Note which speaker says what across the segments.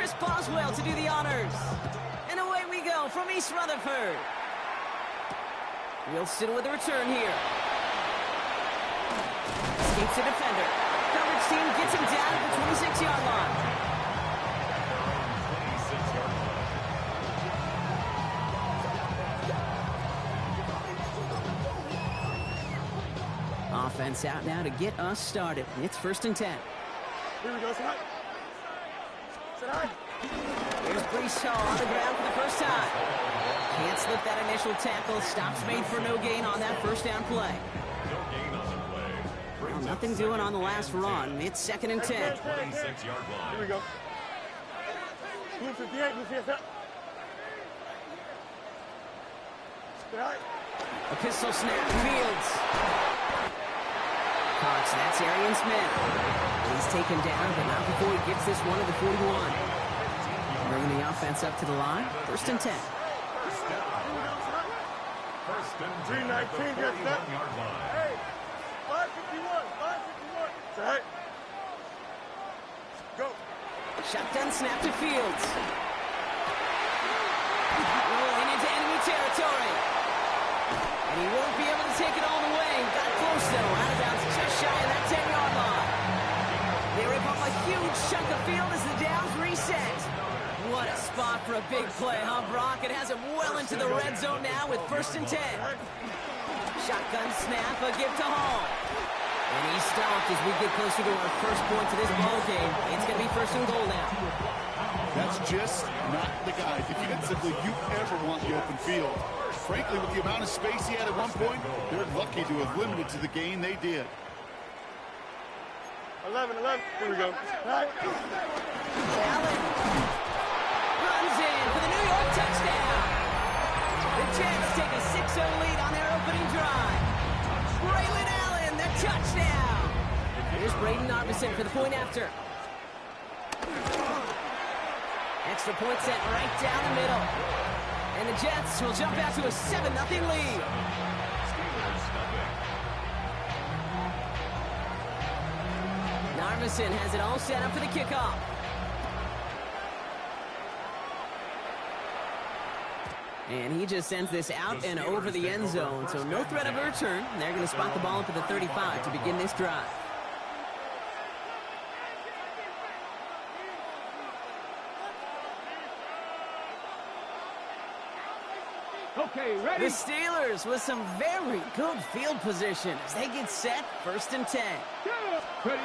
Speaker 1: Chris Boswell to do the honors. And away we go from East Rutherford. Wilson with a return here. Escapes the defender. Coverage team gets him down at the 26-yard line. Offense out now to get us started. It's 1st and 10.
Speaker 2: Here we go, sit high. Sit high.
Speaker 1: Here's Brees Hall on the ground for the first time. Can't slip that initial tackle. Stops made for no gain on that first down play. Well, nothing doing on the last run. It's 2nd and 10.
Speaker 2: 26-yard line. Here we go. Blue 58, blue 58. Sit high.
Speaker 1: A pistol snap. Fields. Cox, that's Arian Smith. He's taken down, but not before he gets this one to the 41. Bringing the offense up to the line. 1st and 10.
Speaker 2: 319, get set. Hey, 551, 551. Set. Go.
Speaker 1: Shotgun snap to Fields. Rolling into enemy territory. And he won't be able to take it all the way. Got close, though. Out of bounds, just shy of that 10-yard line. They rip up a huge chunk of field as the downs reset. What a spot for a big play, huh, Brock? It has him well into the red zone now with 1st and 10. Shotgun snap, a give to Hall. And he's stopped as we get closer to our first point to this ball game. It's going to be 1st and goal now.
Speaker 3: That's just not the guy defensively you ever want the open field. Frankly, with the amount of space he had at one point, they're lucky to have limited to the gain they did.
Speaker 2: 11. Here we go. Right.
Speaker 1: Allen runs in for the New York touchdown. The Jets take a 6-0 lead on their opening drive. Braylon Allen, the touchdown. Here's Braden Armisen for the point after. Extra point set right down the middle. And the Jets will jump out to a 7-0 lead. Narvison has it all set up for the kickoff. And he just sends this out and over the end zone, so no threat of a return. They're going to spot the ball up at the 35 to begin this drive.
Speaker 4: Okay, ready?
Speaker 1: The Steelers with some very good field position as they get set. 1st and 10.
Speaker 4: Ready?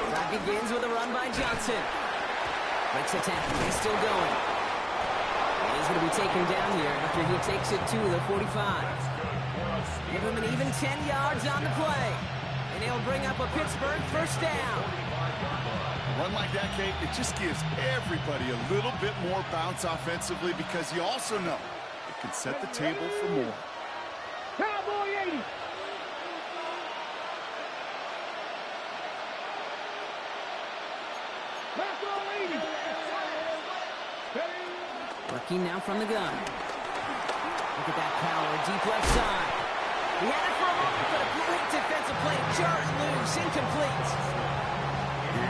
Speaker 1: Clock begins with a run by Johnson. Makes a tackle. He's still going. And he's going to be taken down here after he takes it to the 45. Give him an even 10 yards on the play. And he'll bring up a Pittsburgh 1st down.
Speaker 3: A run like that, Kate, it just gives everybody a little bit more bounce offensively because you also know it can set the table for more.
Speaker 4: Cowboy 80.
Speaker 1: Working now from the gun. Look at that power, deep left side. He had it for a moment, but a great defensive play. Jarrett loose, incomplete.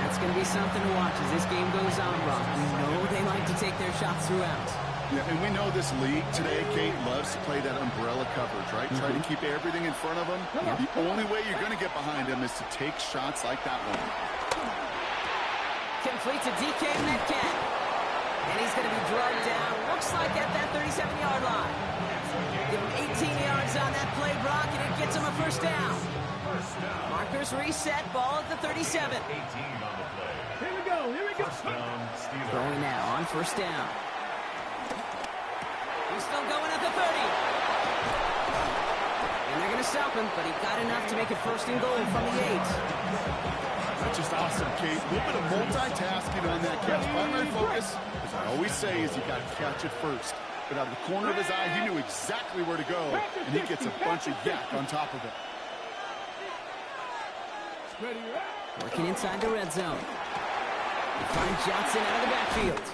Speaker 1: That's going to be something to watch as this game goes on, Brock. You know they like to take their shots throughout.
Speaker 3: Yeah, and we know this league today, Kate, loves to play that umbrella coverage, right? Try to keep everything in front of them. The only way you're going to get behind them is to take shots like that one.
Speaker 1: Complete to DK Metcalf. And he's going to be drugged down, looks like at that 37-yard line. Give him 18 yards on that play, Brock, and it gets him a 1st down. Markers reset, ball at the 37.
Speaker 4: Here we go.
Speaker 1: Throwing now on 1st down. He's still going at the 30. And they're going to stop him, but he got enough to make it 1st and goal from the 8.
Speaker 3: That's just awesome, Kate. A little bit of multitasking on that catch. Primary focus, as I always say, is you got to catch it first. But out of the corner of his eye, he knew exactly where to go, and he gets a bunch of yak on top of it.
Speaker 1: Working inside the red zone. They find Johnson out of the backfield.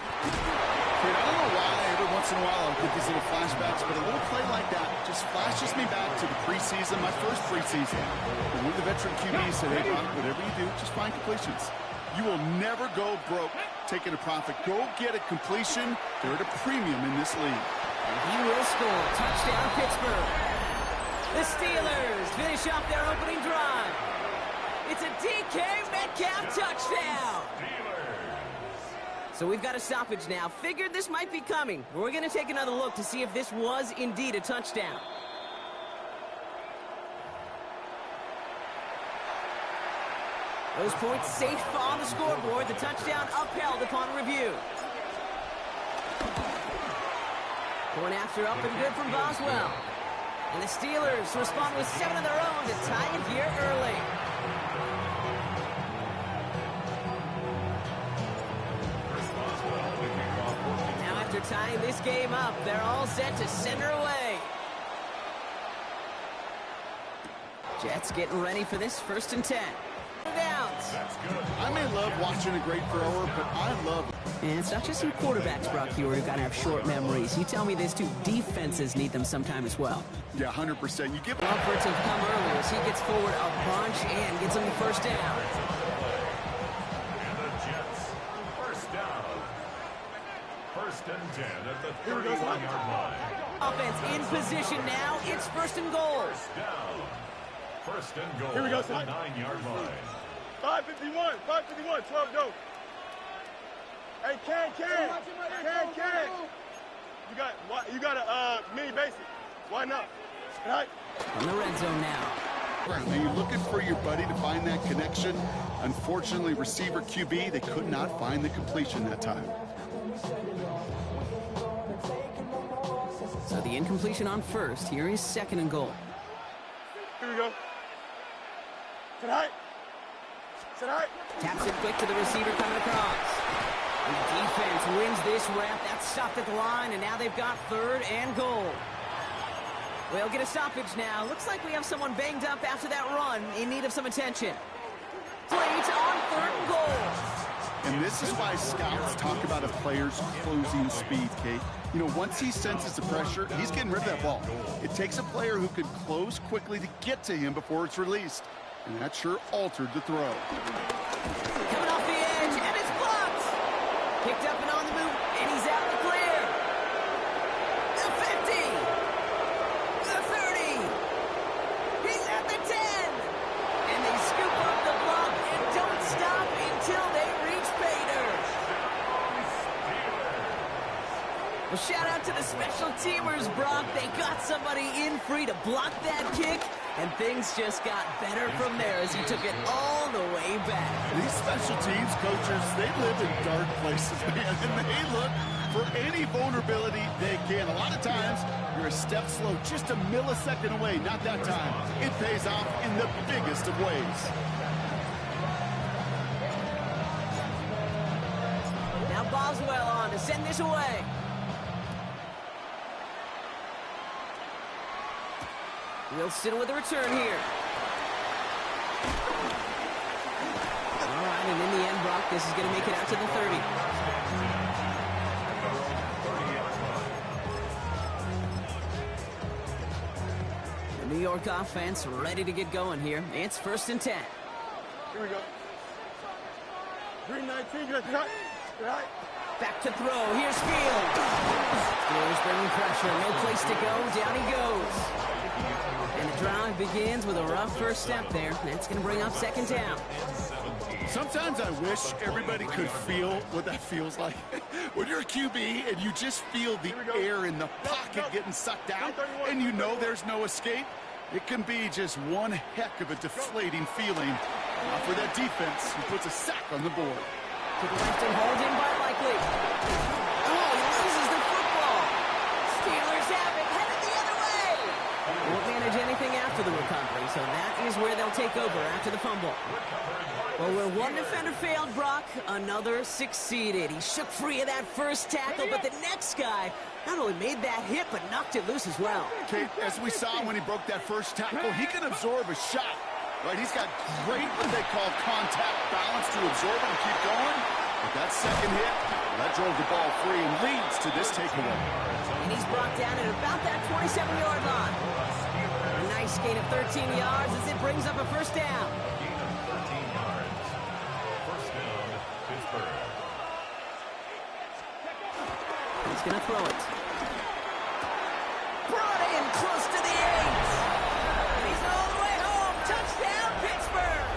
Speaker 3: Kate, I don't know why every once in a while I'll get these little flashbacks, but a little play like that just flashes me back to the preseason, my first preseason. And when the veteran QB said, hey, Ron, whatever you do, just find completions. You will never go broke taking a profit. Go get a completion. They're at a premium in this league.
Speaker 1: And he will score. Touchdown, Pittsburgh. The Steelers finish off their opening drive. It's a DK Metcalf touchdown. So we've got a stoppage now. Figured this might be coming. We're going to take another look to see if this was indeed a touchdown. Those points safe on the scoreboard. The touchdown upheld upon review. Going after up and good from Boswell. And the Steelers respond with 7 of their own to tie it here early. Now after tying this game up, they're all set to send her away. Jets getting ready for this 1st and 10. Downs.
Speaker 3: I may love watching a great thrower, but I love it.
Speaker 1: And it's not just your quarterbacks, Brock, who are going to have short memories. You tell me this too, defenses need them sometime as well.
Speaker 3: Yeah, 100%. You give it
Speaker 1: Comfort to come early as he gets forward a bunch and gets him the 1st down.
Speaker 5: And the Jets, 1st down. 1st and 10 at the 31-yard line.
Speaker 1: Offense in position now. It's 1st and goal.
Speaker 5: 1st down. 1st and goal.
Speaker 2: Here we go,
Speaker 5: at the
Speaker 2: son.
Speaker 5: 9-yard line.
Speaker 2: 551, 12 go. Hey, Ken. You got a mini basic. Why not? Right?
Speaker 1: In the red zone now.
Speaker 3: right. Now you're looking for your buddy to find that connection. Unfortunately, receiver QB, they could not find the completion that time.
Speaker 1: So the incompletion on 1st. Here is 2nd and goal.
Speaker 2: Here we go. Tonight.
Speaker 1: Taps it quick to the receiver coming across. And the defense wins this rep. That's stopped at the line, and now they've got 3rd and goal. We'll get a stoppage now. Looks like we have someone banged up after that run in need of some attention. Plays on 3rd and goal.
Speaker 3: And this is why scouts talk about a player's closing speed, Kate. You know, once he senses the pressure, he's getting rid of that ball. It takes a player who can close quickly to get to him before it's released. And that sure altered the throw.
Speaker 1: Coming off the edge, and it's blocked. Picked up and on the move, and he's out in the clear. The 50. The 30. He's at the 10. And they scoop up the block and don't stop until they reach pay dirt. Well, shout out to the special teamers, Brock. They got somebody in free to block that kick. And things just got better from there as he took it all the way back.
Speaker 3: These special teams coaches, they live in dark places, man, and they look for any vulnerability they can. A lot of times, you're a step slow, just a millisecond away. Not that time. It pays off in the biggest of ways.
Speaker 1: Now Boswell on to send this away. Wilson with a return here. All right, and in the end, Brock, this is going to make it out to the 30. The New York offense ready to get going here. It's 1st and 10.
Speaker 2: Here we go. 319, right.
Speaker 1: Back to throw. Here's Field. Steelers bringing pressure. No place to go. Down he goes. And the drive begins with a rough 1st step there. That's going to bring up 2nd down.
Speaker 3: Sometimes I wish everybody could feel what that feels like. When you're a QB and you just feel the air in the pocket getting sucked out and you know there's no escape, it can be just one heck of a deflating feeling for that defense who puts a sack on the board.
Speaker 1: To the left and hauled in by Likely. Oh, he loses the football. Steelers have it, headed the other way. Won't manage anything after the recovery, so that is where they'll take over after the fumble. Well, where one defender failed, Brock, another succeeded. He shook free of that 1st tackle, but the next guy not only made that hit, but knocked it loose as well.
Speaker 3: Kate, as we saw when he broke that 1st tackle, he can absorb a shot. Right, he's got great what they call contact balance to absorb it and keep going. But that 2nd hit, that drove the ball free and leads to this takeaway.
Speaker 1: And he's brought down at about that 27-yard line. A nice gain of 13 yards as it brings up a 1st down.
Speaker 5: 13 yards. 1st down,
Speaker 1: He's going to throw it. Brought in close to the 8. And he's all the way home. Touchdown, Pittsburgh.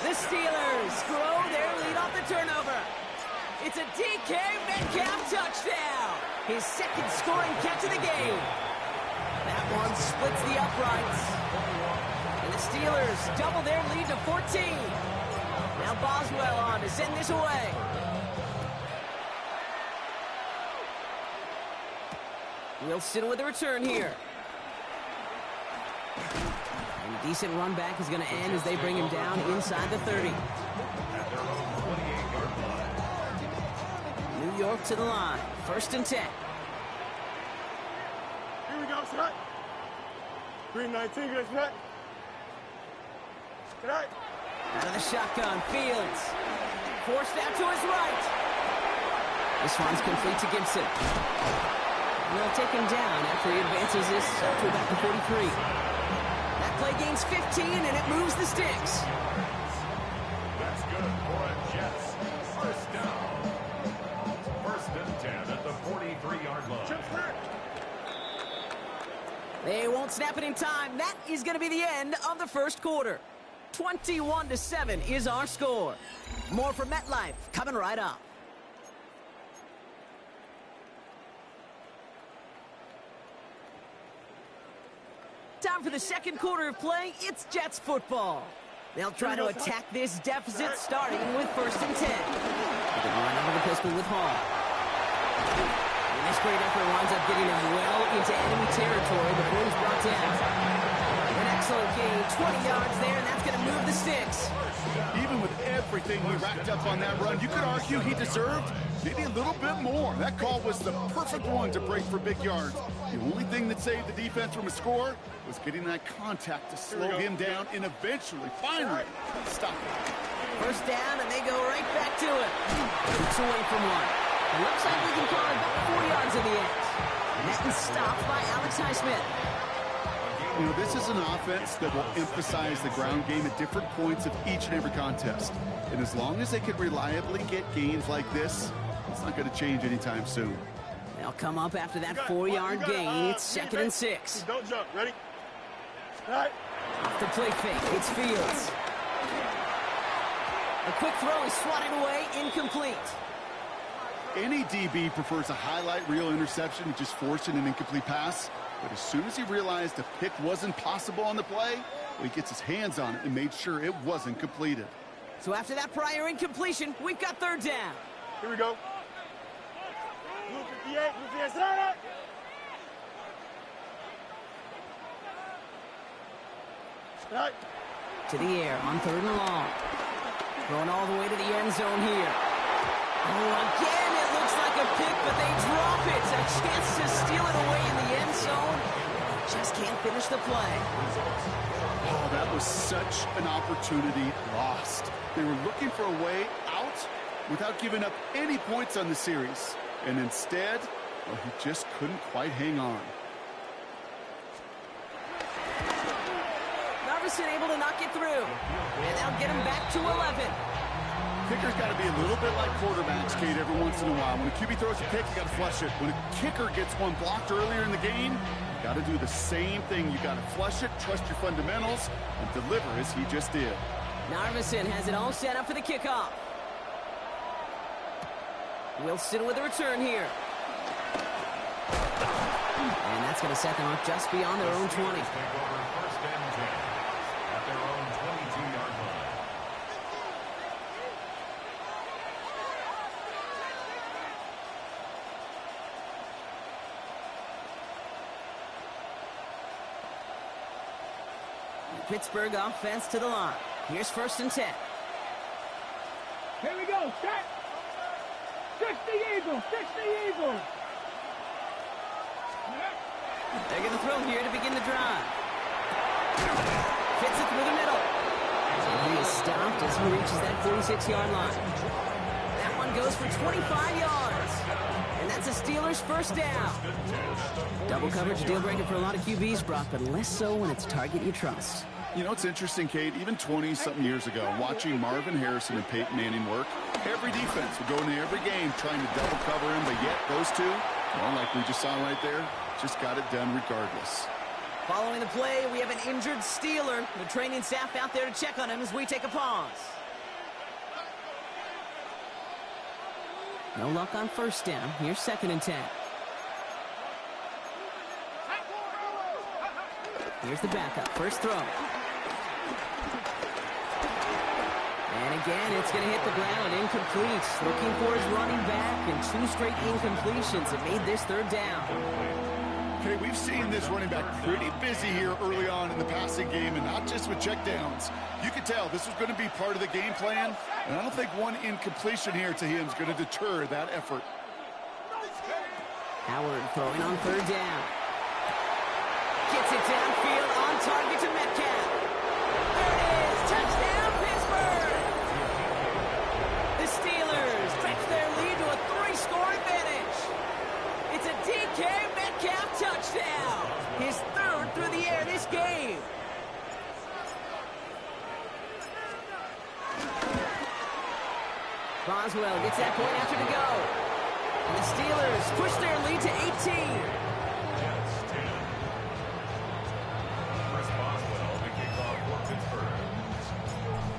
Speaker 1: The Steelers grow their lead off the turnover. It's a DK Metcalf touchdown. His second scoring catch of the game. That one splits the uprights. And the Steelers double their lead to 14. Now Boswell on to send this away. Wilson with a return here. And a decent run back is going to end as they bring him down inside the 30. New York to the line. 1st and 10.
Speaker 2: Here we go, set. 3-19, get set. Set.
Speaker 1: Out of the shotgun, Fields. Forced out to his right. This one's complete to Gibson. And they'll take him down after he advances this up to about the 43. That play gains 15, and it moves the sticks.
Speaker 5: That's good for a Jets. 1st down. 1st and 10 at the 43-yard line.
Speaker 1: They won't snap it in time. That is going to be the end of the 1st quarter. 21-7 is our score. More from MetLife coming right up. Time for the 2nd quarter of play. It's Jets football. They'll try to attack this deficit starting with 1st and 10. They can run out of the pistol with Hall. And this great effort winds up getting them well into enemy territory before he's brought down. An excellent gain, 20 yards there, and that's going to move the sticks.
Speaker 3: Even with everything he racked up on that run, you could argue he deserved maybe a little bit more. That call was the perfect one to break for big yards. The only thing that saved the defense from a score was getting that contact to slow him down and eventually, finally, stop it.
Speaker 1: 1st down, and they go right back to it. It's away from one. It looks like we can call it about 4 yards in the end. And that is stopped by Alex Highsmith.
Speaker 3: You know, this is an offense that will emphasize the ground game at different points of each and every contest. And as long as they can reliably get gains like this, it's not going to change anytime soon.
Speaker 1: They'll come up after that 4-yard gain. It's 2nd and 6.
Speaker 2: Don't jump. Ready? Right.
Speaker 1: Off the play fake, it's Fields. A quick throw is swatted away, incomplete.
Speaker 3: Any DB prefers a highlight reel interception to just forcing an incomplete pass. But as soon as he realized a pick wasn't possible on the play, well, he gets his hands on it and made sure it wasn't completed.
Speaker 1: So after that prior incompletion, we've got 3rd down.
Speaker 2: Here we go. Blue 58, blue 58, set. Right.
Speaker 1: To the air on 3rd and long. Going all the way to the end zone here. Oh, again, it looks like a pick, but they drop it. A chance to steal it away in the end zone. Just can't finish the play.
Speaker 3: Oh, that was such an opportunity lost. They were looking for a way out without giving up any points on the series. And instead, well, he just couldn't quite hang on.
Speaker 1: Narveson able to knock it through. And they'll get him back to 11.
Speaker 3: Kicker's got to be a little bit like quarterbacks, Kate, every once in a while. When a QB throws a pick, you got to flush it. When a kicker gets one blocked earlier in the game, you got to do the same thing. You got to flush it, trust your fundamentals, and deliver as he just did.
Speaker 1: Narveson has it all set up for the kickoff. Wilson with a return here. And that's going to set them up just beyond their own 20.
Speaker 5: Take over 1st and 10 at their own 22-yard line.
Speaker 1: Pittsburgh offense to the line. Here's 1st and 10.
Speaker 4: Here we go. Set. 60 Eagles. 60 Eagles.
Speaker 1: They're going to throw here to begin the drive. Fits it through the middle. And he is stopped as he reaches that 46-yard line. That one goes for 25 yards. And that's a Steelers 1st down. Double coverage deal breaker for a lot of QBs, Brock, but less so when it's target you trust.
Speaker 3: You know, it's interesting, Kate, even 20-something years ago, watching Marvin Harrison and Peyton Manning work, every defense would go into every game trying to double cover him, but yet those two, well, like we just saw right there, just got it done regardless.
Speaker 1: Following the play, we have an injured Steeler. The training staff out there to check on him as we take a pause. No luck on first down. Here's 2nd and 10. Here's the backup. First throw. And again, it's going to hit the ground. Incomplete. Looking for his running back, and 2 straight incompletions have made this 3rd down.
Speaker 3: Okay, we've seen this running back pretty busy here early on in the passing game, and not just with checkdowns. You could tell this was going to be part of the game plan, and I don't think one incompletion here to him is going to deter that effort.
Speaker 1: Howard throwing on 3rd down. Gets it downfield, on target to Metcalf. There it is, touchdown Pittsburgh! The Steelers stretch their lead to a 3-score advantage. It's a DK Metcalf touchdown, his 3rd through the air this game. Boswell gets that point after to go. And the Steelers push their lead to 18.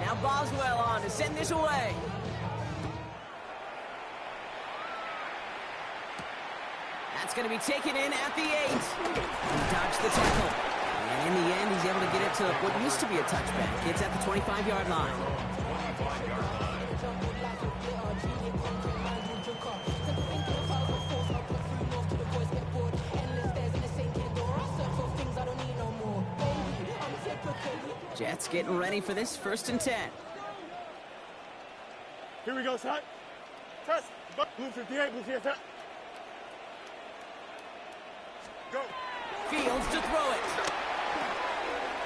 Speaker 1: Now Boswell on to send this away. That's going to be taken in at the 8. He dodged the tackle. And in the end, he's able to get it to what used to be a touchback. It's at the 25-yard line. Jets getting ready for this 1st and 10.
Speaker 2: Here we go, son. Test. Blue 58, blue 58. Go.
Speaker 1: Fields to throw it.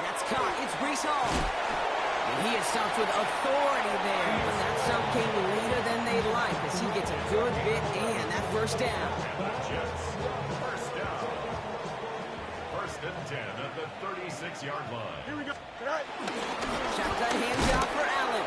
Speaker 1: That's caught. It's Breece Hall. And he is stopped with authority there. But that stop came later than they'd like as he gets a good bit in that 1st down.
Speaker 5: Jets, 1st down. 1st and 10 at the 36-yard line.
Speaker 2: Here we go.
Speaker 1: Shotgun handoff for Allen.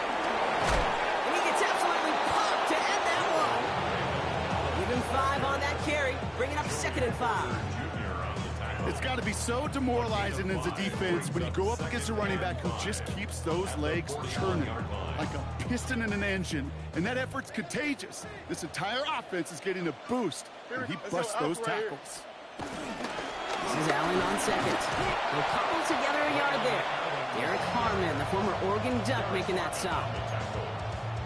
Speaker 1: And he gets absolutely popped to end that one. Even 5 on that carry, bringing up 2nd and 5.
Speaker 3: It's got to be so demoralizing as a defense when you go up against a running back who just keeps those legs churning like a piston in an engine, and that effort's contagious. This entire offense is getting a boost, and he busts those tackles.
Speaker 1: This is Allen on 2nd. They'll couple together a yard there. Derek Harmon, the former Oregon Duck, making that stop.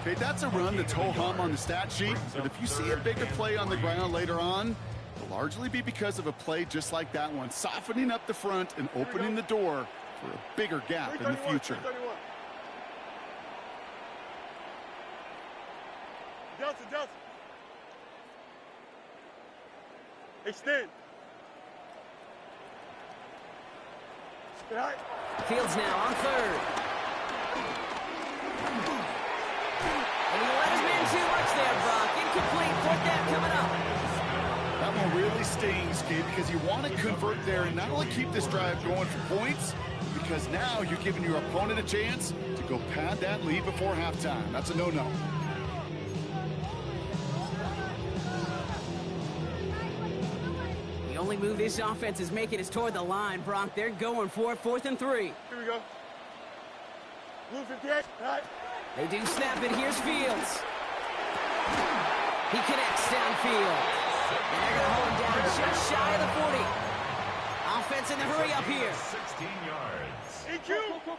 Speaker 3: Okay, that's a run that's ho-hum on the stat sheet, but if you see a bigger play on the ground later on, it'll largely be because of a play just like that one, softening up the front and opening the door for a bigger gap in the future.
Speaker 2: Delta. Extend.
Speaker 1: Fields now on 3rd. And he let him in too much there, Brock. Incomplete. 4th down coming up.
Speaker 3: That one really stings, Gabe, because you want to convert there and not only keep this drive going for points, because now you're giving your opponent a chance to go pad that lead before halftime. That's a no-no.
Speaker 1: The only move this offense is making is toward the line, Brock. They're going for it. 4th and 3.
Speaker 2: Here we go. Blue 58. Right.
Speaker 1: They do snap it. Here's Fields. He connects downfield. And they're going to hold him down just shy of the 40. Offense in the hurry up here.
Speaker 5: 16 yards.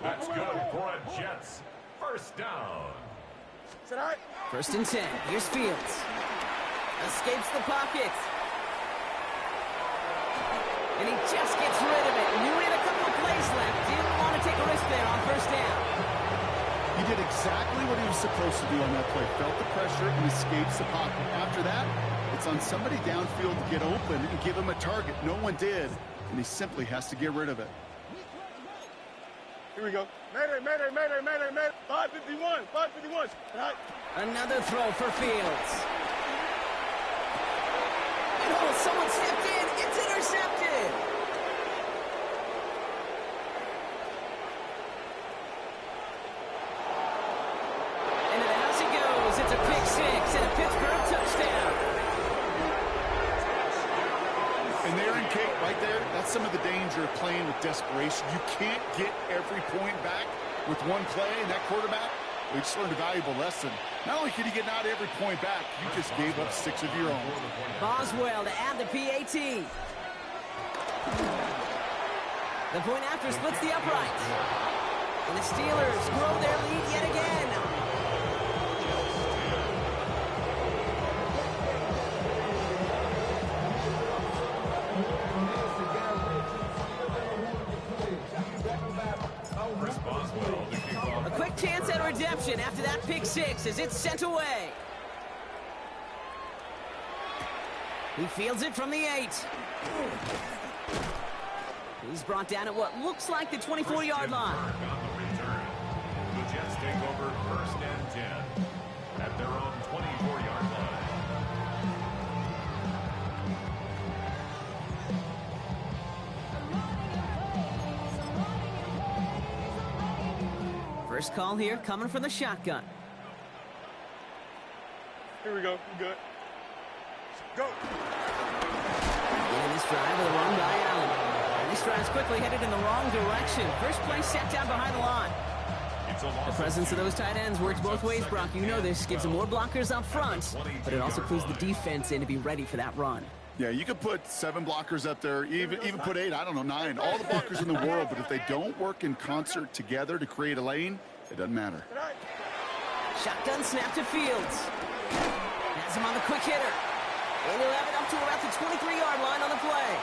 Speaker 5: That's good for a Jets 1st down.
Speaker 1: 1st and 10. Here's Fields. Escapes the pocket. And he just gets rid of it. Knew he had a couple of plays left. Didn't want to take a risk there on 1st down.
Speaker 3: He did exactly what he was supposed to do on that play. Felt the pressure and escapes the pocket. After that, it's on somebody downfield to get open and give him a target. No one did, and he simply has to get rid of it.
Speaker 2: Here we go. Mayday. 551. Right.
Speaker 1: Another throw for Fields. Oh, someone stepped in. It's intercepted.
Speaker 3: right there, that's some of the danger of playing with desperation. You can't get every point back with one play, and that quarterback, we just learned a valuable lesson. Not only can you get not every point back, you just gave up 6 of your own.
Speaker 1: Boswell to add the PAT. The point after splits the uprights. And the Steelers grow their lead yet again. A quick chance at redemption after that pick six as it's sent away. He fields it from the 8. He's brought down at what looks like the 24-yard line.
Speaker 5: On the return. The Jets take over 1st and 10 at their own 24-yard line.
Speaker 1: First call here coming from the shotgun.
Speaker 2: Here we go. We good. Go.
Speaker 1: Beginning this drive with a run by Allen. And this drive's quickly headed in the wrong direction. First play set down behind the line. The presence of those tight ends works both ways, Brock. You know this. Gives them more blockers up front, but it also clues the defense in to be ready for that run.
Speaker 3: Yeah, you could put 7 blockers up there, even put 8, I don't know, 9. All the blockers in the world, but if they don't work in concert together to create a lane, it doesn't matter.
Speaker 1: Shotgun snap to Fields. Has him on the quick hitter. And he'll have it up to about the 23-yard line on the play.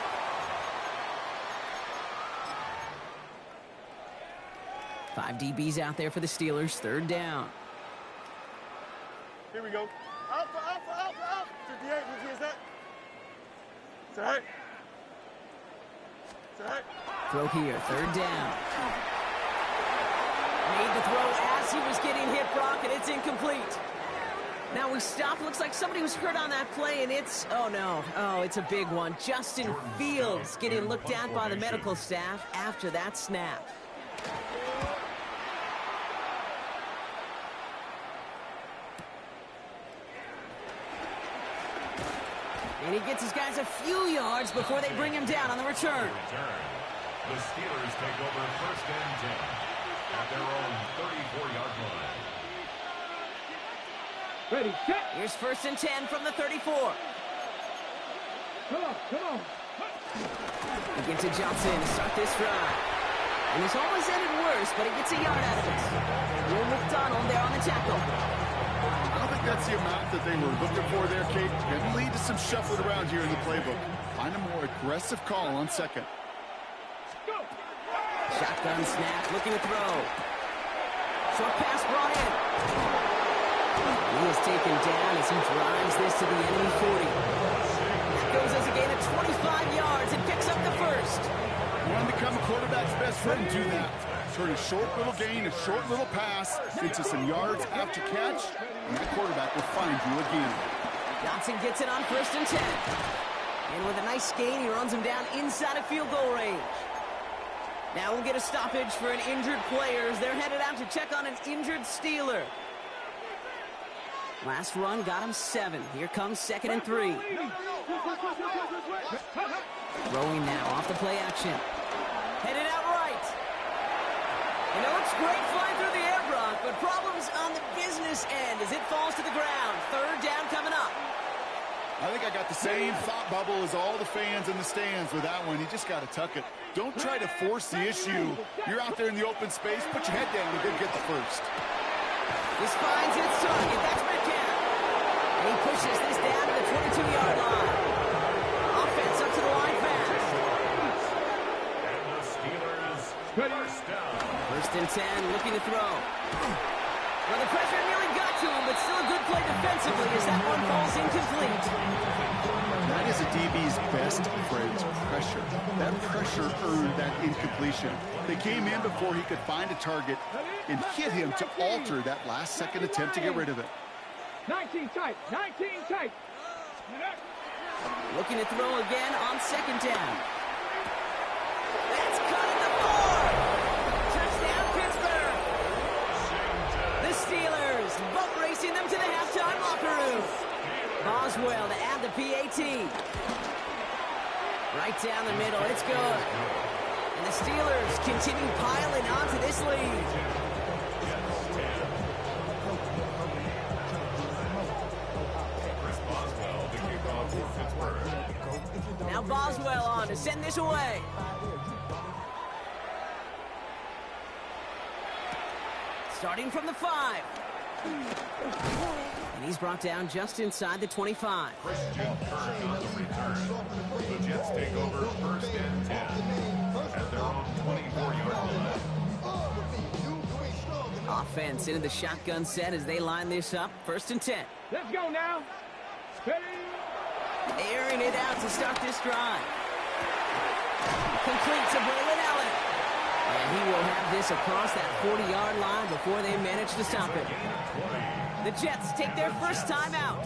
Speaker 1: Five DBs out there for the Steelers. 3rd down.
Speaker 2: Here we go. Out. 58, which is that? It's all right. It's all right.
Speaker 1: Throw here, 3rd down. Made the throw as he was getting hit, Brock, and it's incomplete. Now we stop. Looks like somebody was hurt on that play, and it's, oh no. Oh, it's a big one. Justin Fields getting looked at by the medical staff after that snap. And he gets his guys a few yards before they bring him down on the return.
Speaker 5: The Steelers take over 1st and 10 at their own 34-yard line.
Speaker 4: Ready, set.
Speaker 1: Here's 1st and 10 from the 34.
Speaker 4: Come on.
Speaker 1: He gets to Johnson to start this drive. And this almost ended worse, but he gets a yard out of it. Will McDonald there on the tackle.
Speaker 3: I don't think that's the amount that they were looking for there, Kate. Can lead to some shuffling around here in the playbook. Find a more aggressive call on 2nd.
Speaker 1: Shotgun snap, looking to throw. Short pass brought in. He is taken down as he drives this to the enemy 40. That goes as a gain of 25 yards and picks up the 1st.
Speaker 3: You want to become a quarterback's best friend, do that. Turn a short little gain, a short little pass into some yards after catch, and that quarterback will find you again.
Speaker 1: Johnson gets it on 1st and 10. And with a nice gain, he runs him down inside of field goal range. Now we'll get a stoppage for an injured player as they're headed out to check on an injured Steeler. Last run got him 7. Here comes 2nd and 3. Throwing now off the play action. Headed out right. And it looks great flying through the air, Brock, but problems on the business end as it falls to the ground. 3rd down coming up.
Speaker 3: I think I got the same thought bubble as all the fans in the stands with that one. You just got to tuck it. Don't try to force the issue. You're out there in the open space. Put your head down and go get the 1st.
Speaker 1: This finds its target. That's Metcalf. And he pushes this down to the 22-yard line. Offense up to the line fast.
Speaker 5: And the Steelers 1st down.
Speaker 1: 1st and 10, looking to throw. Well, the pressure nearly got to him, but still a good play defensively as that one falls incomplete.
Speaker 3: That is a DB's best friend, pressure. That pressure earned that incompletion. They came in before he could find a target and hit him to alter that last-second attempt to get rid of it.
Speaker 4: 19 tight.
Speaker 1: Looking to throw again on 2nd down. That's cut at the 4. Touchdown, Pittsburgh. The Steelers boat racing them to the halftime locker room. Boswell to add the PAT. Right down the middle. It's good. And the Steelers continue piling onto this lead. Now Boswell on to send this away. Starting from the 5. And he's brought down just inside the 25.
Speaker 5: Christian Kirk on the return. The Jets take over 1st and 10 at their own 24-yard line.
Speaker 1: Offense into the shotgun set as they line this up. 1st and 10.
Speaker 4: Let's go now. Ready?
Speaker 1: Airing it out to start this drive. Complete to Braylon Allen. And he will have this across that 40-yard line before they manage to stop it. The Jets take their first time out.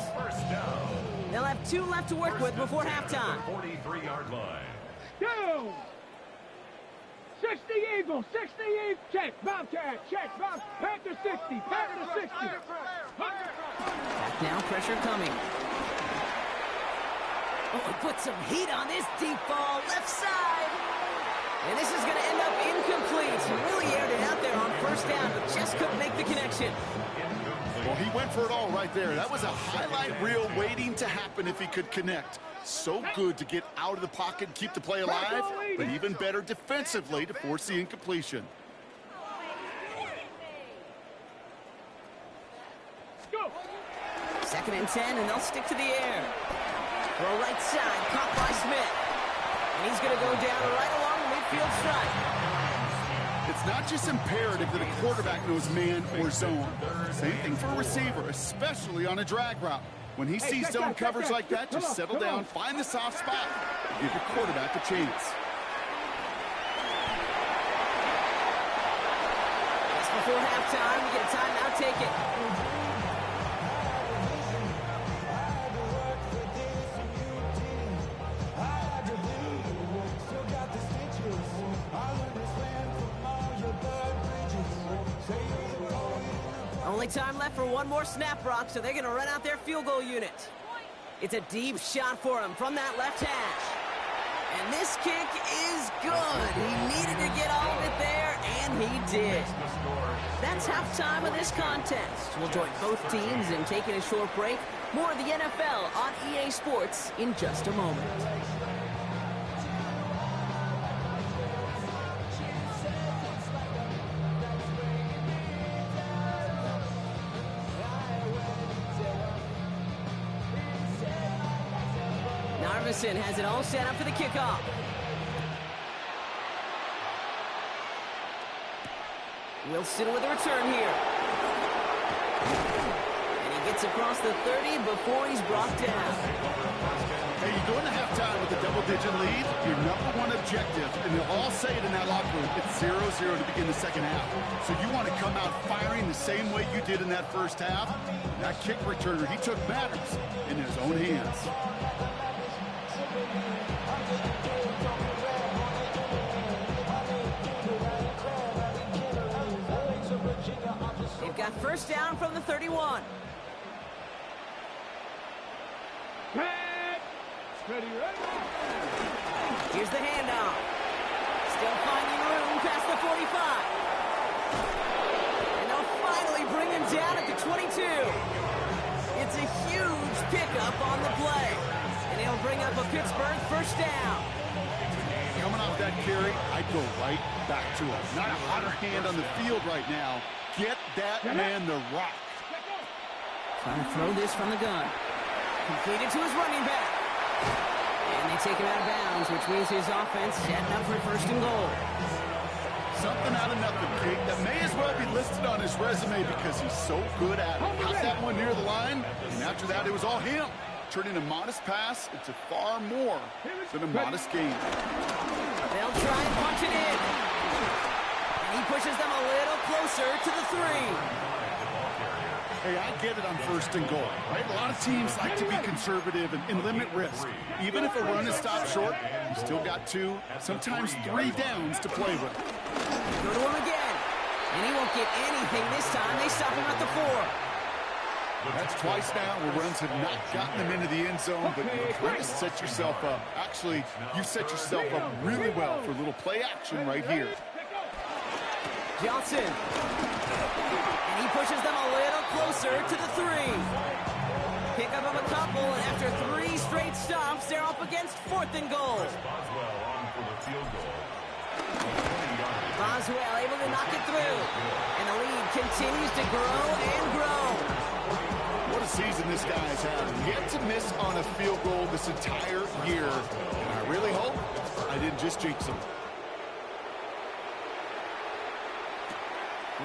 Speaker 1: They'll have 2 left to work with before halftime.
Speaker 5: 43-yard line.
Speaker 4: Go! 60 Eagles, 60 Eagles. Check, Bobcat, check, Bob. Panther 60, Panther 60.
Speaker 1: Back now, pressure coming. Oh, he put some heat on this deep ball, left side. And this is going to end up incomplete. He really aired it out there on 1st down, but just couldn't make the connection.
Speaker 3: Well, he went for it all right there. That was a highlight reel waiting to happen if he could connect. So good to get out of the pocket and keep the play alive, but even better defensively to force the incompletion.
Speaker 4: Go!
Speaker 1: 2nd and 10, and they'll stick to the air. Throw right side, caught by Smith. And he's going to go down right along the midfield stripe.
Speaker 3: It's not just imperative that a quarterback knows man or zone. Same thing for a receiver, especially on a drag route. When he sees zone coverage like that, just settle down, find the soft spot, give your quarterback a chance.
Speaker 1: Just before halftime, we get a timeout taken. Only time left for one more snap, Brock, so they're going to run out their field goal unit. It's a deep shot for him from that left hash. And this kick is good. He needed to get all of it there, and he did. That's halftime of this contest. We'll join both teams in taking a short break. More of the NFL on EA Sports in just a moment. Narveson has it all set up for the kickoff. Wilson with a return here. And he gets across the 30 before he's brought down.
Speaker 3: Hey, you go into halftime with a double-digit lead, your #1 objective, and they'll all say it in that locker room, it's 0-0 to begin the second half. So you want to come out firing the same way you did in that first half. That kick returner, he took matters in his own hands.
Speaker 1: They've got first down from the 31.
Speaker 4: Ready, ready.
Speaker 1: Here's the handoff. Still finding room past the 45. And they'll finally bring him down at the 22. It's a huge pickup on the play. And he'll bring up a Pittsburgh first down.
Speaker 3: Coming off that carry, I'd go right back to him. Not a hotter hand on the field right now. Get that man the rock.
Speaker 1: Trying to throw this from the gun. Completed to his running back. And they take him out of bounds, which means his offense setting up for 1st and goal.
Speaker 3: Something out of nothing, Kate. That may as well be listed on his resume because he's so good at it. Got that one near the line, and after that, it was all him. Turning a modest pass into far more than a modest gain.
Speaker 1: They'll try and punch it in. And he pushes them a little closer to the 3.
Speaker 3: Hey, I get it on 1st and goal, right? A lot of teams like to be conservative and limit risk. Even if a run is stopped short, you still got 2, sometimes 3 downs to play with.
Speaker 1: Go to him again. And he won't get anything this time. They stop him at the 4.
Speaker 3: That's twice now where runs have not gotten them into the end zone, but you kind of set yourself up. Actually, you've set yourself up really well for a little play action right here.
Speaker 1: Johnson. And he pushes them a little closer to the 3. Pick up of a couple, and after 3 straight stops, they're up against 4th and goal.
Speaker 5: Boswell on for the field goal.
Speaker 1: Boswell able to knock it through. And the lead continues to grow and grow.
Speaker 3: What a season this guy's had. Yet to miss on a field goal this entire year. And I really hope I didn't just jinx him.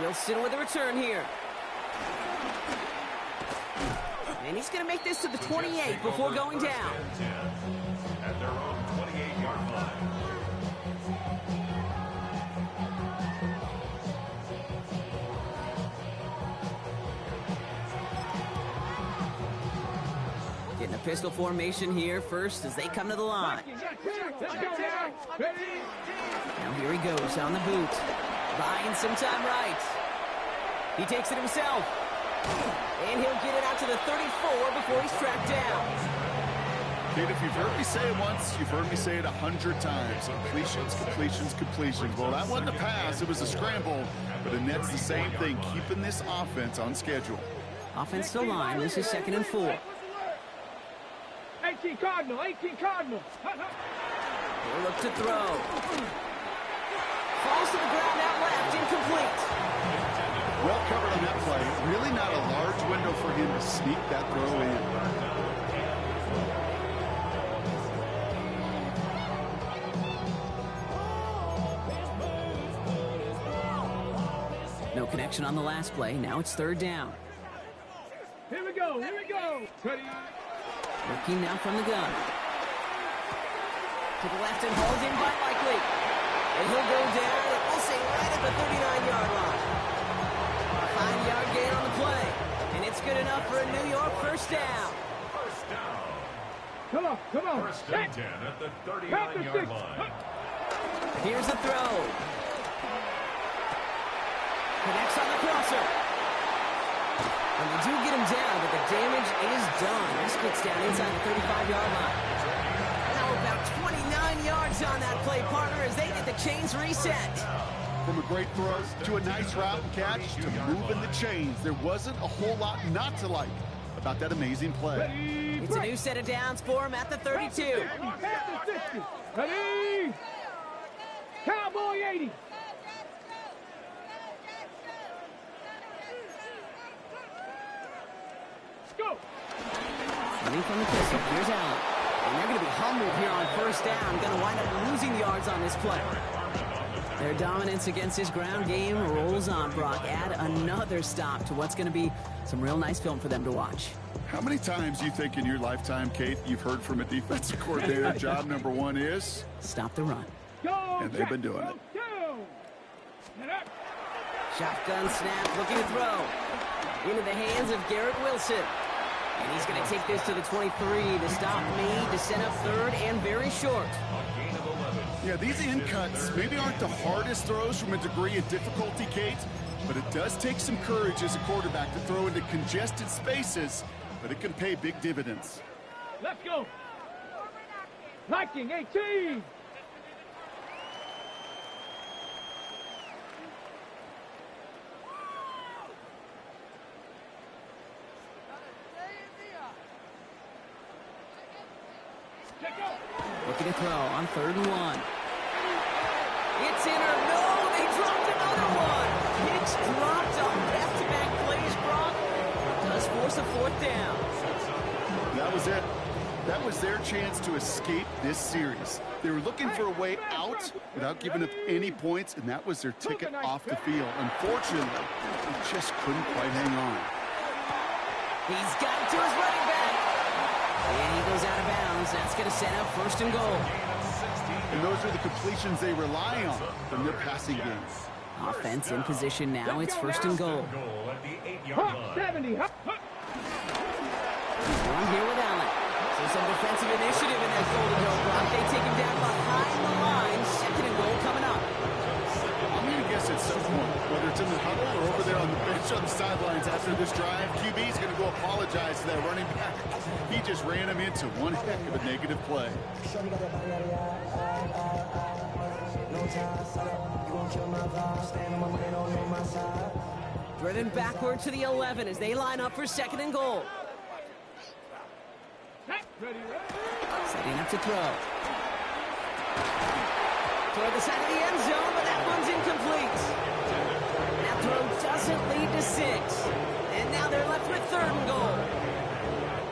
Speaker 1: Wilson with a return here. And he's going to make this to the 28 before going down.
Speaker 5: At their own 28-yard line.
Speaker 1: Getting a pistol formation here first as they come to the line. Now here he goes on the boot. Buying some time right. He takes it himself. And he'll get it out to the 34 before he's tracked down.
Speaker 3: Kid, if you've heard me say it once, you've heard me say it 100 times. Completions, completions, completions. Well, that wasn't a pass. It was a scramble. But the net's the same thing, keeping this offense on schedule.
Speaker 1: Offense to line. This is 2nd and 4.
Speaker 4: 18 Cardinal, 18 Cardinal.
Speaker 1: He'll look to throw. Falls to the ground out left, incomplete.
Speaker 3: Well covered on that play. Really not a large window for him to sneak that throw in.
Speaker 1: No connection on the last play. Now it's 3rd down.
Speaker 4: Here we go, here we go. Ready.
Speaker 1: Looking now from the gun. To the left and hauled in by Likely. And he'll go down, and we'll say right at the 39-yard line. 5-yard gain on the play. And it's good enough for a New York first down.
Speaker 5: First down.
Speaker 4: Come on, come on.
Speaker 5: First and 10 at the 39-yard line.
Speaker 1: Here's the throw. Connects on the crosser. And they do get him down, but the damage is done. This gets down inside the 35-yard line. Now about 29 yards on that play, partner, as they get the chains reset.
Speaker 3: From a great throw to a nice route and catch to moving the chains. There wasn't a whole lot not to like about that amazing play.
Speaker 1: It's a new set of downs for him at the 32.
Speaker 4: Ready? Cowboy 80. Go.
Speaker 1: Running from the pistol, here's Allen. And they're going to be humbled here on first down. Going to wind up losing yards on this play. Their dominance against his ground game rolls on, Brock. Add another stop to what's going to be some real nice film for them to watch.
Speaker 3: How many times do you think in your lifetime, Kate, you've heard from a defensive coordinator, job number 1 is?
Speaker 1: Stop the run.
Speaker 4: Go.
Speaker 3: And they've been doing it.
Speaker 1: Shotgun snap, looking to throw. Into the hands of Garrett Wilson. And he's going to take this to the 23. The stop made to set up 3rd and very short.
Speaker 3: Yeah, these in cuts maybe aren't the hardest throws from a degree of difficulty, Kate, but it does take some courage as a quarterback to throw into congested spaces, but it can pay big dividends.
Speaker 4: Let's go. Viking 18.
Speaker 1: Looking to throw on 3rd and 1. It's in or no, they dropped another one. Pitch dropped on back-to-back plays, Brock. Does force a 4th down.
Speaker 3: That was it. That was their chance to escape this series. They were looking for a way out without giving up any points, and that was their ticket off the field. Unfortunately, they just couldn't quite hang on.
Speaker 1: He's got it to his running back. And he goes out of bounds. That's going to set up 1st and goal.
Speaker 3: And those are the completions they rely on from their passing game.
Speaker 1: Offense in position now. It's 1st and goal.
Speaker 5: At the 8-yard line.
Speaker 4: 70.
Speaker 1: He's on here with Allen. So some defensive initiative in that goal to go, Brock. They take him down behind the line. 2nd and goal coming up.
Speaker 3: I'm going to guess this at some point, whether it's in the huddle or over there on the bench on the sidelines after this drive. QB's going to go apologize to that running back. He just ran him into one heck of a negative play.
Speaker 1: Driven backward to the 11 as they line up for 2nd and goal. Setting up to throw. Toward the side of the end zone, but that one's incomplete. That throw doesn't lead to 6. And now they're left with 3rd and goal.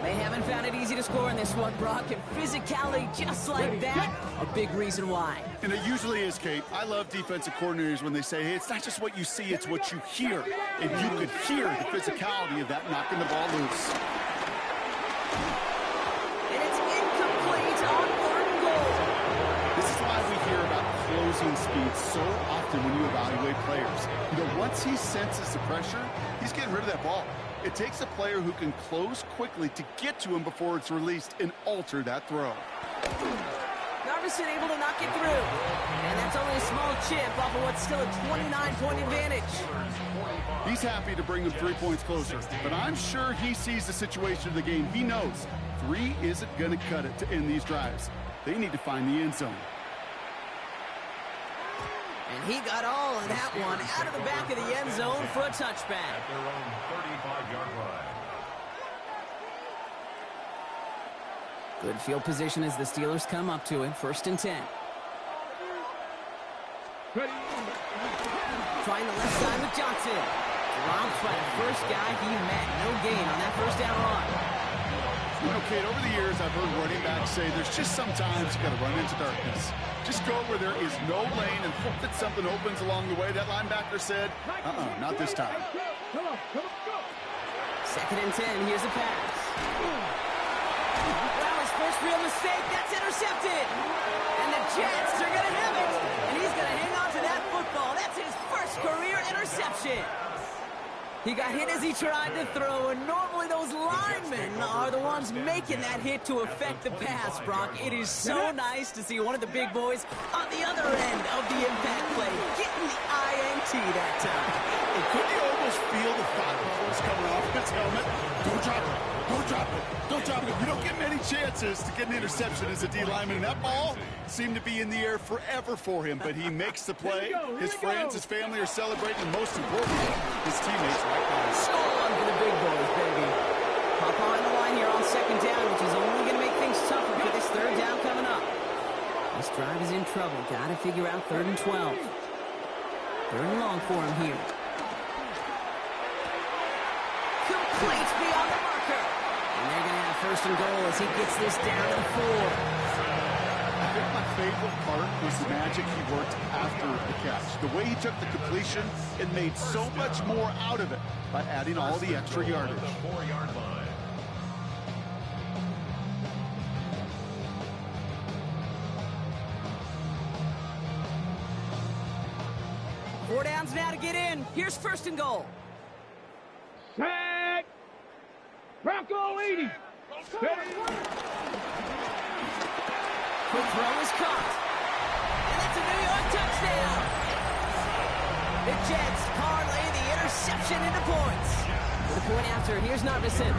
Speaker 1: They haven't found it easy to score in this one, Brock, and physicality just like that, a big reason why.
Speaker 3: And it usually is, Kate. I love defensive coordinators when they say, hey, it's not just what you see, it's what you hear. And you could hear the physicality of that knocking the ball loose.
Speaker 1: And it's incomplete on 3rd and goal.
Speaker 3: This is why we hear about closing speed so often when you evaluate players. You know, once he senses the pressure, he's getting rid of that ball. It takes a player who can close quickly to get to him before it's released and alter that throw.
Speaker 1: Narvison able to knock it through. And that's only a small chip off of what's still a 29-point advantage.
Speaker 3: He's happy to bring them 3 points closer, but I'm sure he sees the situation of the game. He knows 3 isn't going to cut it to end these drives. They need to find the end zone.
Speaker 1: And he got all of that one out of the back of the end zone for a touchback.
Speaker 5: At their own 35-yard line.
Speaker 1: Good field position as the Steelers come up to it. 1st and 10. Trying the left side with Johnson. Dropped by the first guy he met. No gain on that 1st down run.
Speaker 3: You know, Kate, over the years, I've heard running backs say there's just sometimes you got to run into darkness. Just go where there is no lane and hope that something opens along the way. That linebacker said, not this time.
Speaker 1: 2nd and 10. Here's a pass. Well, his first real mistake. That's intercepted. And the Jets are going to have it. And he's going to hang on to that football. That's his first career interception. He got hit as he tried to throw, and normally those linemen are the ones making that hit to affect the pass, Brock. It is so nice to see one of the big boys on the other end of the impact play, getting the INT that time.
Speaker 3: And couldn't you almost feel the thought bubbles coming off his helmet? Don't drop it. Don't drop it. Don't drop it. You don't get many chances to get an interception as a D lineman, and that ball seemed to be in the air forever for him, but he makes the play. His friends, his family are celebrating, and most importantly, his teammates right now.
Speaker 1: So on for the big boys, baby. Hop on the line here on 2nd down, which is only going to make things tougher for this 3rd down coming up. This drive is in trouble. Got to figure out 3rd and 12. 3rd and long for him here. Complete beyond the marker. And they're going to have 1st and goal as he gets this down to 4.
Speaker 3: I think my favorite part was the magic he worked after the catch. The way he took the completion and made so much more out of it by adding all the extra yardage.
Speaker 5: The 4-yard line.
Speaker 1: Four downs now to get in. Here's 1st and goal.
Speaker 4: Sack! Bronco 80!
Speaker 1: Quick throw is caught. And that's a New York touchdown. The Jets parlay the interception into points. For the point after, here's Narvison.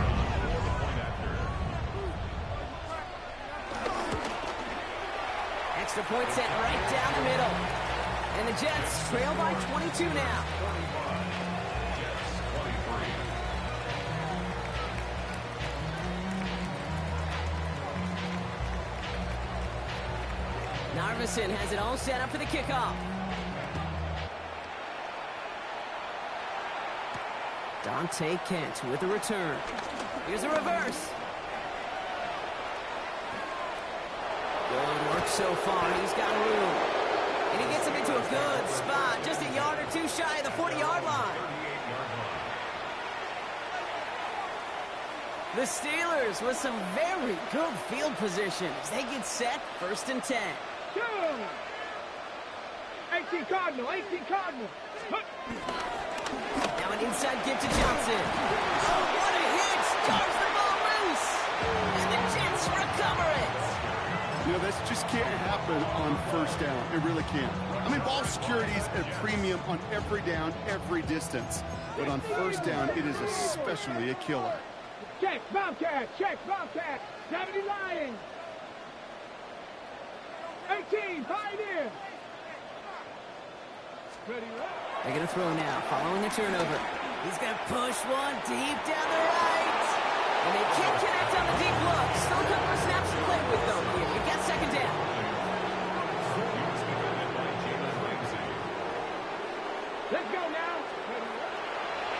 Speaker 1: Extra point set right down the middle. And the Jets trail by 22 now. Narvison has it all set up for the kickoff. Dante Kent with a return. Here's a reverse. Good work so far. He's got room. And he gets him into a good spot. Just a yard or two shy of the 40-yard line. The Steelers with some very good field position as they get set. 1st and 10.
Speaker 4: 18 Cardinal, 18 Cardinal.
Speaker 1: Now an inside give to Johnson. Oh, what a hit! Starts the ball loose. And the Jets recover it.
Speaker 3: You know, this just can't happen on first down. It really can't. I mean, ball security is a premium on every down, every distance. But on first down, it is especially a killer.
Speaker 4: Check, Bobcat, check, Bobcat. 70 Lions. 18, Pioneer. Ready,
Speaker 1: They're going to throw now, following a turnover. He's going to push one deep down the right. And they can't connect on the deep look. Still a couple of snaps to play with, though, here. We get second down.
Speaker 4: Let's go now.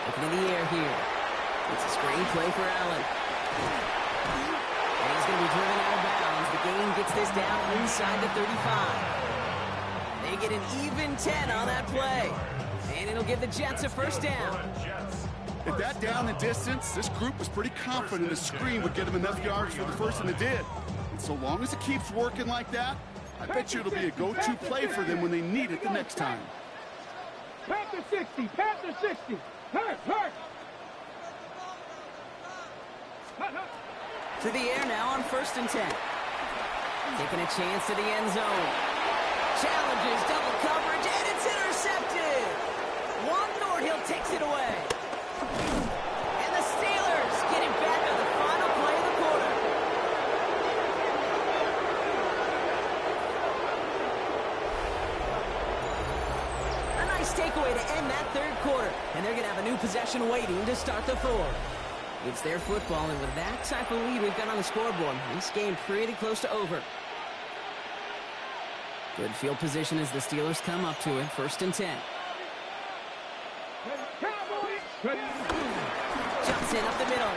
Speaker 1: Looking in the air here. It's a screen play for Allen. And he's going to be driven out of bounds. The game gets this down inside the 35. They get an even 10 on that play. And it'll give the Jets a first down.
Speaker 3: At that down and distance, this group was pretty confident a screen would get them enough yards for the first, and it did. And so long as it keeps working like that, I bet you it'll be a go-to play for them when they need it the next time.
Speaker 4: Panther 60, Panther 60. Hurt, hurt.
Speaker 1: To the air now on 1st and 10. Taking a chance to the end zone. Challenges double coverage, and it's intercepted. Juan Thornhill takes it away. And the Steelers get it back on the final play of the quarter. A nice takeaway to end that third quarter. And they're going to have a new possession waiting to start the fourth. It's their football, and with that type of lead we've got on the scoreboard, this game pretty close to over. Good field position as the Steelers come up to it. 1st and 10. Jumps in up the middle.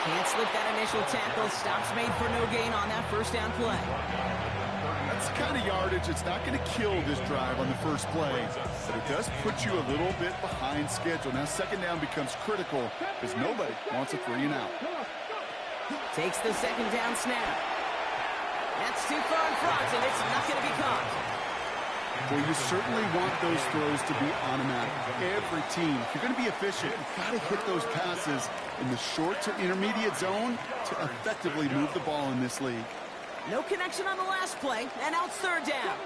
Speaker 1: Can't slip that initial tackle. Stops made for no gain on that first down play.
Speaker 3: That's the kind of yardage that's not going to kill this drive on the first play, but it does put you a little bit behind schedule. Now second down becomes critical because nobody wants a 3 and out.
Speaker 1: Takes the second down snap. That's too far in front, and it's not going to be caught.
Speaker 3: Well, you certainly want those throws to be automatic. Every team, if you're going to be efficient, you've got to hit those passes in the short to intermediate zone to effectively move the ball in this league.
Speaker 1: No connection on the last play, and now it's 3rd down.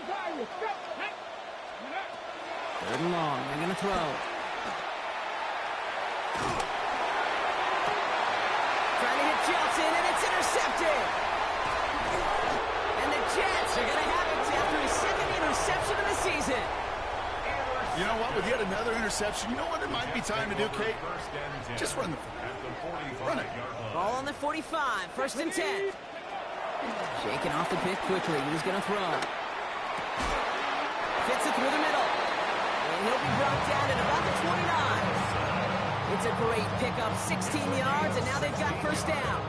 Speaker 1: 3rd and long, they're going to throw. Trying to hit Johnson, and it's intercepted. And the Jets are going to have it after his 2nd interception of the season.
Speaker 3: You know what? With yet another interception, you know what it might be time to do, Kate? Just run the run it.
Speaker 1: Ball on the 45, 1st and 10. Shaking off the pick quickly. He's going to throw. Fits it through the middle. And he'll be brought down at about the 29. It's a great pickup, 16 yards, and now they've got first down.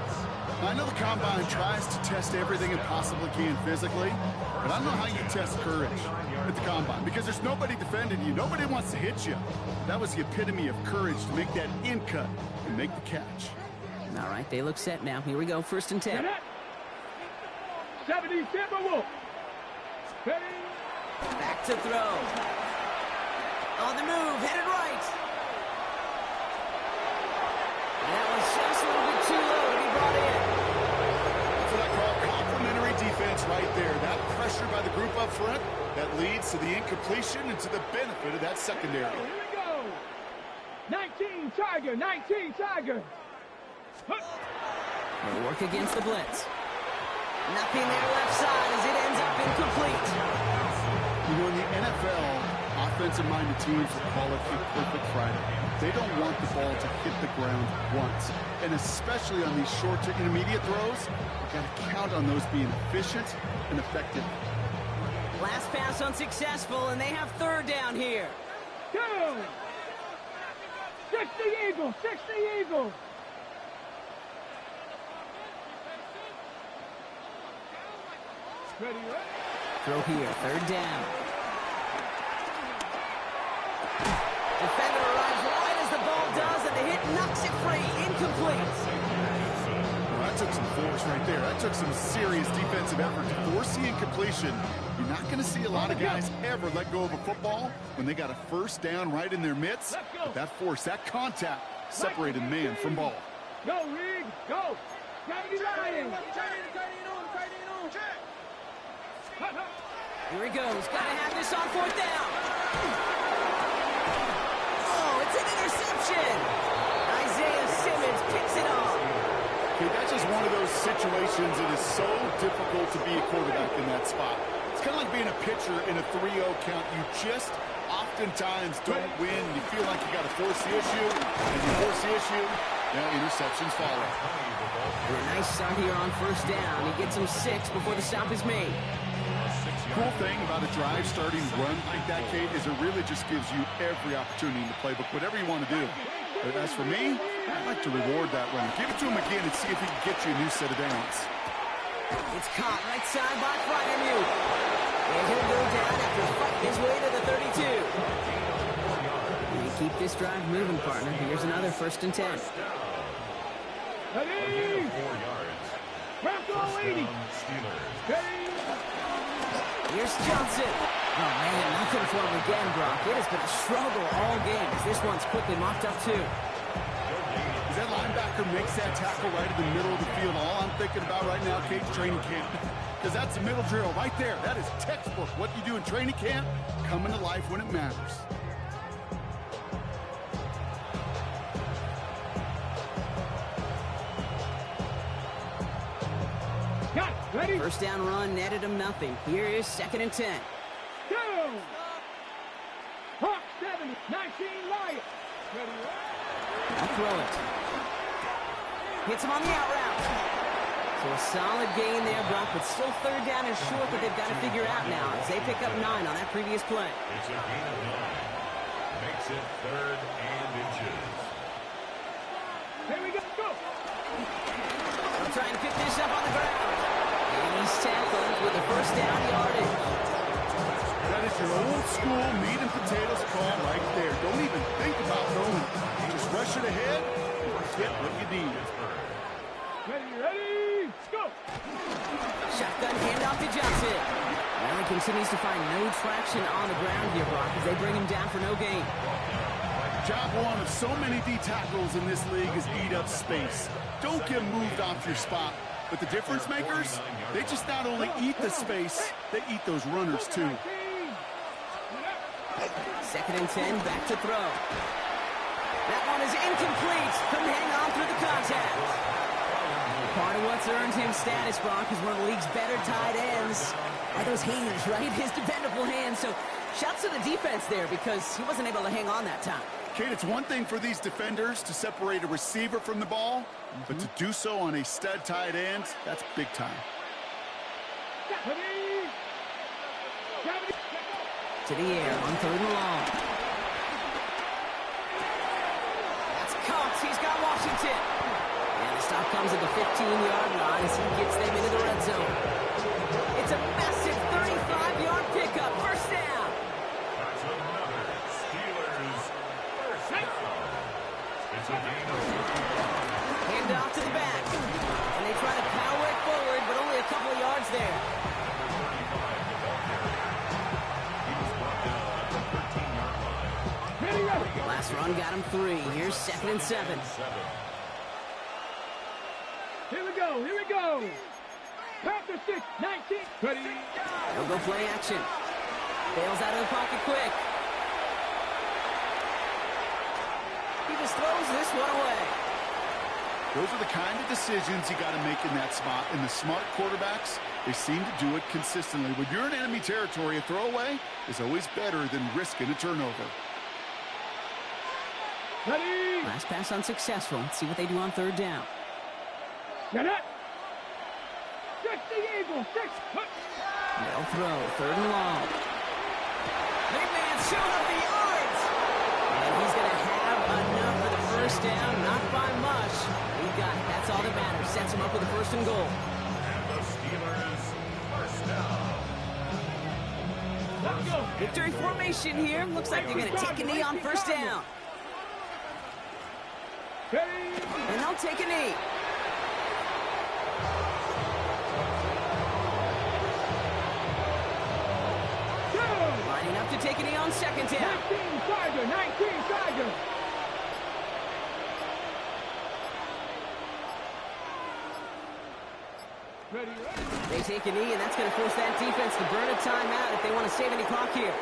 Speaker 3: I know the Combine tries to test everything it possibly can physically, but I don't know how you test courage at the Combine because there's nobody defending you. Nobody wants to hit you. That was the epitome of courage to make that in cut and make the catch.
Speaker 1: All right, they look set now. Here we go, 1st and 10.
Speaker 4: 70 Timberwolves.
Speaker 1: Back to throw. On the move, headed right. And that was just a little bit too low to be brought in.
Speaker 3: That's what I call complimentary defense right there. That pressure by the group up front, that leads to the incompletion and to the benefit of that secondary.
Speaker 4: Here we go. 19 Tiger, 19 Tiger.
Speaker 1: They'll work against the blitz. Nothing there left side as it ends up incomplete.
Speaker 3: You know, in the NFL, offensive-minded teams will call it a perfect Friday. They don't want the ball to hit the ground once. And especially on these short to intermediate throws, you've got to count on those being efficient and effective.
Speaker 1: Last pass unsuccessful, and they have 3rd down here.
Speaker 4: 60 Eagles, 60 Eagles. Ready, ready.
Speaker 1: Throw here, 3rd down. Defender arrives right as the ball does, and the hit knocks it free. Incomplete.
Speaker 3: Well, that took some force right there. That took some serious defensive effort to force the incompletion. You're not going to see a lot of guys ever let go of a football when they got a first down right in their midst. But that force, that contact, separated man from ball.
Speaker 4: Go, Rig, go. 70 Lions.
Speaker 1: Here he goes. Gotta have this on fourth down. Oh, it's an interception. Isaiah Simmons picks it off.
Speaker 3: Okay, that's just one of those situations that is so difficult to be a quarterback in that spot. It's kind of like being a pitcher in a 3-0 count. You just oftentimes don't win. You feel like you got to force the issue, and you force the issue, interceptions follow.
Speaker 1: A nice start here on first down. He gets him 6 before the stop is made.
Speaker 3: Cool thing about a drive starting run like that, Kate, is it really just gives you every opportunity in the playbook, whatever you want to do. But as for me, I'd like to reward that run. Give it to him again and see if he can get you a new set of downs.
Speaker 1: It's caught right side by Freiermuth. And he'll go down after fighting his way to the 32. And keep this drive moving, partner. Here's another 1st and 10.
Speaker 4: Ready?
Speaker 5: 4 yards.
Speaker 4: Bronco 80. Ready?
Speaker 1: Here's Johnson. Oh, man, nothing for him again, Brock. It has been a struggle all game as this one's quickly mopped up, too.
Speaker 3: As that linebacker makes that tackle right in the middle of the field, all I'm thinking about right now, Kate, training camp. Because that's the middle drill right there. That is textbook. What you do in training camp, coming to life when it matters.
Speaker 4: Got it. Ready?
Speaker 1: First down run netted him nothing. Here is 2nd and 10.
Speaker 4: Go! Hawk 7, 19 Lions. Ready?
Speaker 1: I'll throw it. Hits him on the out route. So a solid gain there, Brock, but still 3rd down and short that they've got to figure out now as they pick up 9 on that previous play.
Speaker 5: It's a gain of 9. Makes it 3rd and inches.
Speaker 4: Here we go. Go!
Speaker 1: They'll try and pick this up on the ground. And he's tackled with a 1st down yardage.
Speaker 3: That is your old school meat and potatoes call right there. Don't even think about throwing it. Just rush it ahead and get what you need.
Speaker 4: Ready? Go!
Speaker 1: Shotgun handoff to Johnson. Well, he continues to find no traction on the ground here, Brock, as they bring him down for no gain.
Speaker 3: Job one of so many D tackles in this league is eat up space. Don't get moved off your spot. But the difference makers, they just not only eat the space, they eat those runners too.
Speaker 1: 2nd and 10, back to throw. That one is incomplete. Couldn't hang on through the contact. Part of what's earned him status, Brock, is one of the league's better tight ends. Are those hands, right? His dependable hands. So shouts to the defense there because he wasn't able to hang on that time.
Speaker 3: Kate, it's one thing for these defenders to separate a receiver from the ball, but to do so on a stud tight end, that's big time.
Speaker 1: To the air on 3rd and long. That's Cox. He's got Washington. And the stop comes at the 15-yard line as he gets them into the red zone. It's a massive 35-yard pickup. 1st down.
Speaker 5: That's another Steelers 1st down. It's a gain of 55.
Speaker 1: Hand off to the back. And they try to power it forward, but only a couple of yards there. Last run got him 3. Here's 2nd and 7.
Speaker 4: Here we go. Here we go. Panther 6, 19. Ready?
Speaker 1: He'll go play action. Bails out of the pocket quick. He just throws this one away.
Speaker 3: Those are the kind of decisions you got to make in that spot. And the smart quarterbacks, they seem to do it consistently. When you're in enemy territory, a throwaway is always better than risking a turnover.
Speaker 4: Ready?
Speaker 1: Last pass unsuccessful. Let's see what they do on 3rd down.
Speaker 4: Get it. 6 the Eagles. 6.
Speaker 1: They'll throw. 3rd and long. Big man showing up the yards. And he's going to have enough for the 1st down. Not by much. He got it. That's all that matters. Sets him up with a 1st and goal.
Speaker 5: And the Steelers 1st down.
Speaker 4: Let's go.
Speaker 1: Victory formation here. Looks like they're going to take a knee on 1st down.
Speaker 4: Ready?
Speaker 1: And they'll take a knee.
Speaker 4: Go.
Speaker 1: Lining up to take a knee on 2nd down.
Speaker 4: 19 Tiger. 19 Tiger. Ready, ready.
Speaker 1: They take a knee, and that's going to force that defense to burn a timeout if they want to save any clock here.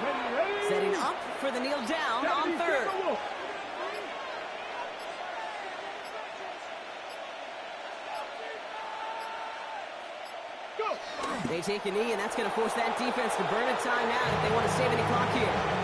Speaker 4: Ready, ready.
Speaker 1: Setting up for the kneel down on third.
Speaker 4: Go.
Speaker 1: They take a knee, and that's going to force that defense to burn a timeout if they want to save any clock here.